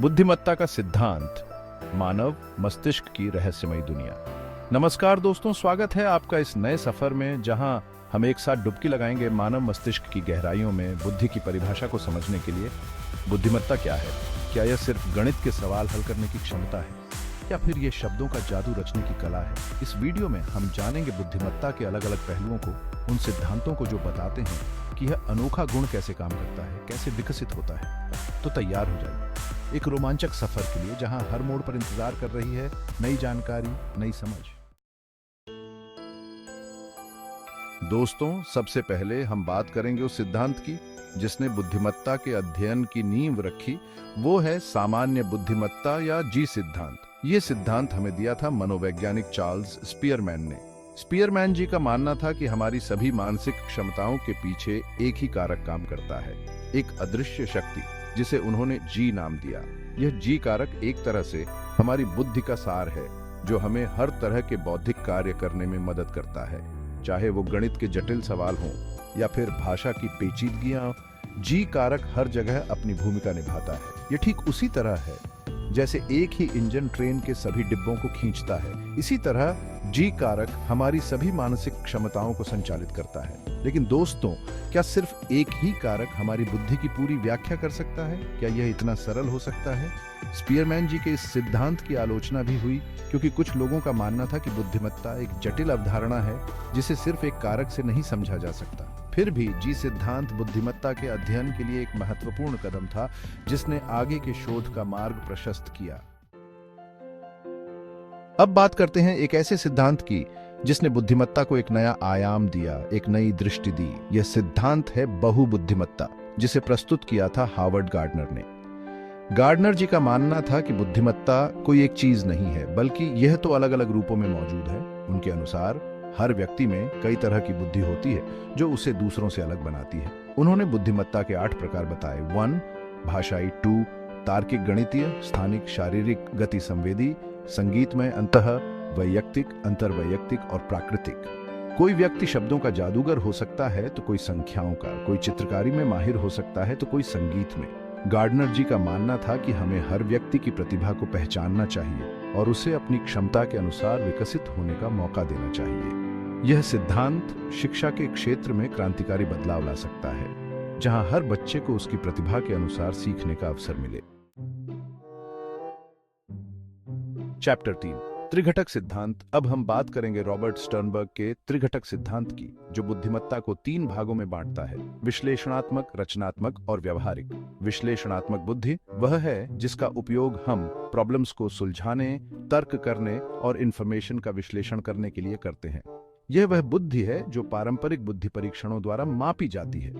बुद्धिमत्ता का सिद्धांत, मानव मस्तिष्क की रहस्यमयी दुनिया। नमस्कार दोस्तों, स्वागत है आपका इस नए सफर में जहां हम एक साथ डुबकी लगाएंगे मानव मस्तिष्क की गहराइयों में बुद्धि की परिभाषा को समझने के लिए। बुद्धिमत्ता क्या है? क्या यह सिर्फ गणित के सवाल हल करने की क्षमता है या फिर यह शब्दों का जादू रचने की कला है? इस वीडियो में हम जानेंगे बुद्धिमत्ता के अलग अलग पहलुओं को, उन सिद्धांतों को जो बताते हैं कि यह अनोखा गुण कैसे काम करता है, कैसे विकसित होता है। तो तैयार हो जाइए एक रोमांचक सफर के लिए जहां हर मोड़ पर इंतजार कर रही है नई जानकारी, नई समझ। दोस्तों, सबसे पहले हम बात करेंगे उस सिद्धांत की जिसने बुद्धिमत्ता के अध्ययन की नींव रखी। वो है सामान्य बुद्धिमत्ता या जी सिद्धांत। ये सिद्धांत हमें दिया था मनोवैज्ञानिक चार्ल्स स्पीयरमैन ने। स्पीयरमैन जी का मानना था कि हमारी सभी मानसिक क्षमताओं के पीछे एक ही कारक काम करता है, एक अदृश्य शक्ति जिसे उन्होंने जी नाम दिया। यह जी कारक एक तरह से हमारी बुद्धि का सार है जो हमें हर तरह के बौद्धिक कार्य करने में मदद करता है, चाहे वो गणित के जटिल सवाल हों या फिर भाषा की पेचीदगियां। जी कारक हर जगह अपनी भूमिका निभाता है। ये ठीक उसी तरह है जैसे एक ही इंजन ट्रेन के सभी डिब्बों को खींचता है, इसी तरह जी कारक हमारी सभी मानसिक क्षमताओं को संचालित करता है। लेकिन दोस्तों, क्या सिर्फ एक ही कारक हमारी बुद्धि की पूरी व्याख्या कर सकता है? क्या यह इतना सरल हो सकता है? स्पीयरमैन जी के इस सिद्धांत की आलोचना भी हुई क्योंकि कुछ लोगों का मानना था कि बुद्धिमत्ता एक जटिल अवधारणा है जिसे सिर्फ एक कारक से नहीं समझा जा सकता। फिर भी जी सिद्धांत बुद्धिमत्ता के अध्ययन के लिए एक महत्वपूर्ण कदम था जिसने आगे के शोध का मार्ग प्रशस्त किया। अब बात करते हैं एक ऐसे सिद्धांत की जिसने बुद्धिमत्ता को एक नया आयाम दिया, एक नई दृष्टि दी। यह सिद्धांत है बहुबुद्धिमत्ता, जिसे प्रस्तुत किया था हार्वर्ड गार्डनर ने। गार्डनर जी का मानना था कि बुद्धिमत्ता कोई एक चीज नहीं है, बल्कि यह तो अलग अलग रूपों में मौजूद है। उनके अनुसार हर व्यक्ति में कई तरह की बुद्धि होती है जो उसे दूसरों से अलग बनाती है। उन्होंने बुद्धिमत्ता के 8 प्रकार बताए। 1 भाषाई, 2 तार्किक गणितीय, स्थानिक शारीरिक गति संवेदी, संगीतमय, अंतः वैयक्तिक, अंतर्वैयक्तिक और प्राकृतिक। कोई व्यक्ति शब्दों का जादूगर हो सकता है तो कोई संख्याओं का, कोई चित्रकारी में माहिर हो सकता है तो कोई संगीत में। गार्डनर जी का मानना था कि हमें हर व्यक्ति की प्रतिभा को पहचानना चाहिए और उसे अपनी क्षमता के अनुसार विकसित होने का मौका देना चाहिए। यह सिद्धांत शिक्षा के क्षेत्र में क्रांतिकारी बदलाव ला सकता है, जहां हर बच्चे को उसकी प्रतिभा के अनुसार सीखने का अवसर मिले। चैप्टर 3 त्रिघटक सिद्धांत। अब हम बात करेंगे रॉबर्ट स्टर्नबर्ग के त्रिघटक सिद्धांत की, जो बुद्धिमत्ता को 3 भागों में बांटता है: विश्लेषणात्मक, रचनात्मक और व्यवहारिक। विश्लेषणात्मक बुद्धि वह है जिसका उपयोग हम प्रॉब्लम्स को सुलझाने, तर्क करने और इंफॉर्मेशन का विश्लेषण करने के लिए करते हैं। यह वह बुद्धि है जो पारंपरिक बुद्धि परीक्षणों द्वारा मापी जाती है।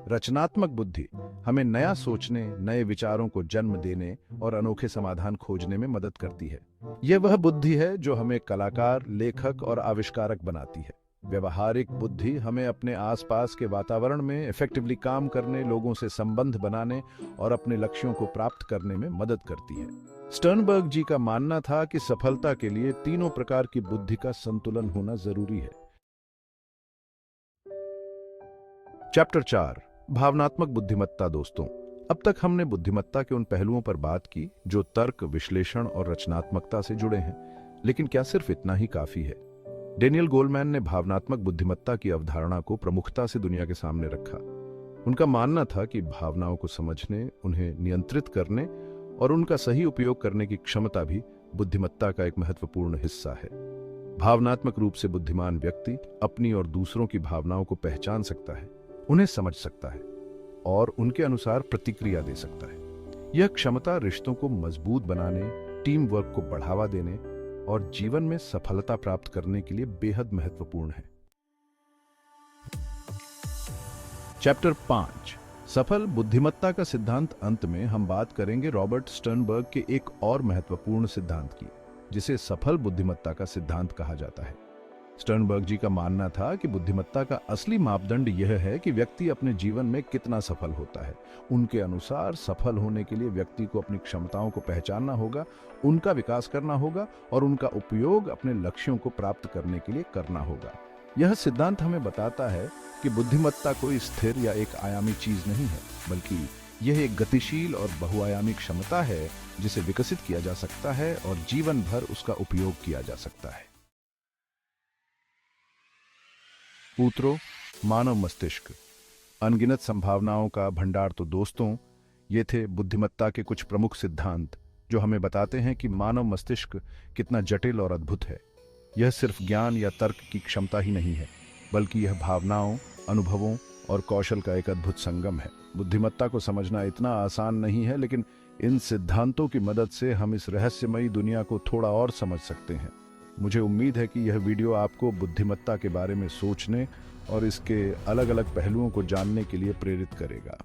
रचनात्मक बुद्धि हमें नया सोचने, नए विचारों को जन्म देने और अनोखे समाधान खोजने में मदद करती है। यह वह बुद्धि है जो हमें कलाकार, लेखक और आविष्कारक बनाती है। व्यवहारिक बुद्धि हमें अपने आसपास के वातावरण में इफेक्टिवली काम करने, लोगों से संबंध बनाने और अपने लक्ष्यों को प्राप्त करने में मदद करती है। स्टर्नबर्ग जी का मानना था कि सफलता के लिए तीनों प्रकार की बुद्धि का संतुलन होना जरूरी है। चैप्टर 4 भावनात्मक बुद्धिमत्ता। दोस्तों, अब तक हमने बुद्धिमत्ता के उन पहलुओं पर बात की जो तर्क, विश्लेषण और रचनात्मकता से जुड़े हैं, लेकिन क्या सिर्फ इतना ही काफी है? डेनियल गोलमैन ने भावनात्मक बुद्धिमत्ता की अवधारणा को प्रमुखता से दुनिया के सामने रखा। उनका मानना था कि भावनाओं को समझने, उन्हें नियंत्रित करने और उनका सही उपयोग करने की क्षमता भी बुद्धिमत्ता का एक महत्वपूर्ण हिस्सा है। भावनात्मक रूप से बुद्धिमान व्यक्ति अपनी और दूसरों की भावनाओं को पहचान सकता है, उन्हें समझ सकता है और उनके अनुसार प्रतिक्रिया दे सकता है। यह क्षमता रिश्तों को मजबूत बनाने, टीम वर्क को बढ़ावा देने और जीवन में सफलता प्राप्त करने के लिए बेहद महत्वपूर्ण है। चैप्टर 5 सफल बुद्धिमत्ता का सिद्धांत। अंत में हम बात करेंगे रॉबर्ट स्टर्नबर्ग के एक और महत्वपूर्ण सिद्धांत की, जिसे सफल बुद्धिमत्ता का सिद्धांत कहा जाता है। स्टर्नबर्ग जी का मानना था कि बुद्धिमत्ता का असली मापदंड यह है कि व्यक्ति अपने जीवन में कितना सफल होता है। उनके अनुसार सफल होने के लिए व्यक्ति को अपनी क्षमताओं को पहचानना होगा, उनका विकास करना होगा और उनका उपयोग अपने लक्ष्यों को प्राप्त करने के लिए करना होगा। यह सिद्धांत हमें बताता है कि बुद्धिमत्ता कोई स्थिर या एक आयामी चीज नहीं है, बल्कि यह एक गतिशील और बहुआयामी क्षमता है जिसे विकसित किया जा सकता है और जीवन भर उसका उपयोग किया जा सकता है। पूत्रो, मानव मस्तिष्क, अनगिनत संभावनाओं का भंडार। तो दोस्तों, ये थे बुद्धिमत्ता के कुछ प्रमुख सिद्धांत जो हमें बताते हैं कि मानव मस्तिष्क कितना जटिल और अद्भुत है। यह सिर्फ ज्ञान या तर्क की क्षमता ही नहीं है, बल्कि यह भावनाओं, अनुभवों और कौशल का एक अद्भुत संगम है। बुद्धिमत्ता को समझना इतना आसान नहीं है, लेकिन इन सिद्धांतों की मदद से हम इस रहस्यमयी दुनिया को थोड़ा और समझ सकते हैं। मुझे उम्मीद है कि यह वीडियो आपको बुद्धिमत्ता के बारे में सोचने और इसके अलग अलग पहलुओं को जानने के लिए प्रेरित करेगा।